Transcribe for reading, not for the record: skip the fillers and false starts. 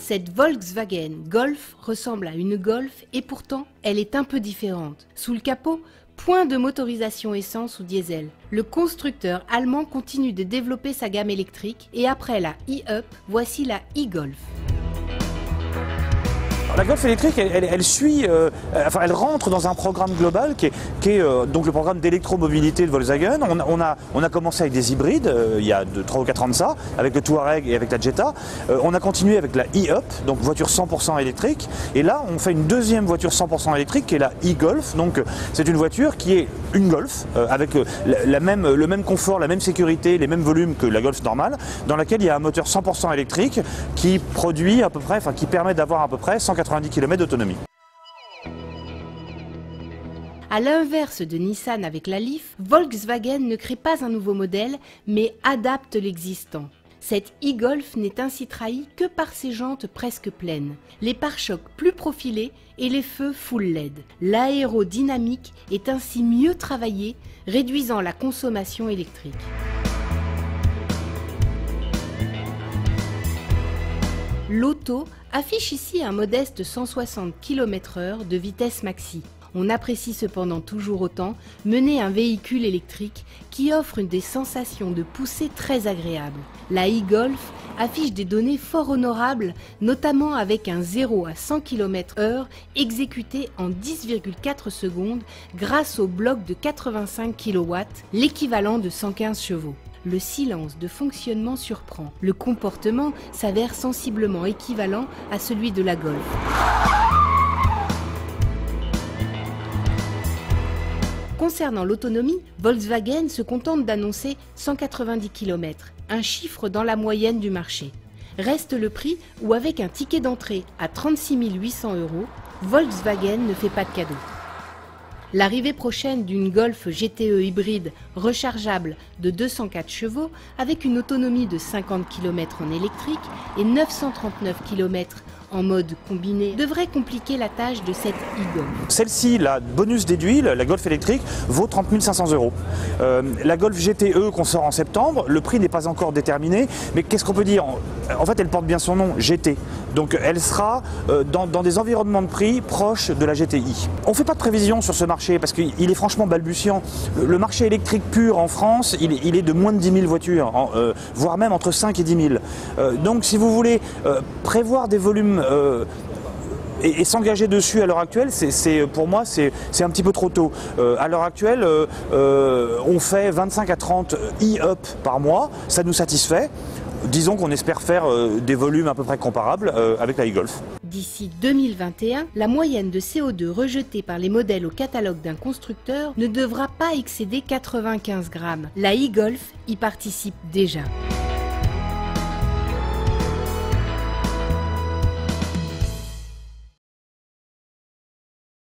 Cette Volkswagen Golf ressemble à une Golf et pourtant elle est un peu différente. Sous le capot, point de motorisation essence ou diesel. Le constructeur allemand continue de développer sa gamme électrique et après la e-Up, voici la e-Golf. La Golf électrique, elle rentre dans un programme global qui est donc le programme d'électromobilité de Volkswagen. On a commencé avec des hybrides il y a 3 ou 4 ans de ça, avec le Touareg et avec la Jetta. On a continué avec la e-Up, donc voiture 100% électrique. Et là, on fait une deuxième voiture 100% électrique qui est la e-Golf. Donc c'est une voiture qui est une Golf avec le même confort, la même sécurité, les mêmes volumes que la Golf normale, dans laquelle il y a un moteur 100% électrique qui produit à peu près, qui permet d'avoir à peu près 190 km d'autonomie. À l'inverse de Nissan avec la Leaf, Volkswagen ne crée pas un nouveau modèle, mais adapte l'existant. Cette e-Golf n'est ainsi trahie que par ses jantes presque pleines, les pare-chocs plus profilés et les feux full LED. L'aérodynamique est ainsi mieux travaillée, réduisant la consommation électrique. L'Auto affiche ici un modeste 160 km/h de vitesse maxi. On apprécie cependant toujours autant mener un véhicule électrique qui offre des sensations de poussée très agréables. La e-Golf affiche des données fort honorables, notamment avec un 0 à 100 km/h exécuté en 10,4 secondes grâce au bloc de 85 kW, l'équivalent de 115 chevaux. Le silence de fonctionnement surprend. Le comportement s'avère sensiblement équivalent à celui de la Golf. Concernant l'autonomie, Volkswagen se contente d'annoncer 190 km, un chiffre dans la moyenne du marché. Reste le prix où avec un ticket d'entrée à 36 800 €, Volkswagen ne fait pas de cadeau. L'arrivée prochaine d'une Golf GTE hybride rechargeable de 204 chevaux avec une autonomie de 50 km en électrique et 939 km en mode combiné devrait compliquer la tâche de cette e-Golf. Celle-ci, la bonus déduit, la Golf électrique, vaut 30 500 €. La Golf GTE qu'on sort en septembre, le prix n'est pas encore déterminé, mais qu'est-ce qu'on peut dire? En fait, elle porte bien son nom, GT. Donc elle sera dans des environnements de prix proches de la GTI. On ne fait pas de prévision sur ce marché parce qu'il est franchement balbutiant. Le marché électrique pur en France, il est de moins de 10 000 voitures, voire même entre 5 et 10 000. Donc si vous voulez prévoir des volumes et s'engager dessus à l'heure actuelle, pour moi, c'est un petit peu trop tôt. À l'heure actuelle, on fait 25 à 30 e-Up par mois, ça nous satisfait. Disons qu'on espère faire des volumes à peu près comparables avec la e-Golf. D'ici 2021, la moyenne de CO2 rejetée par les modèles au catalogue d'un constructeur ne devra pas excéder 95 grammes. La e-Golf y participe déjà.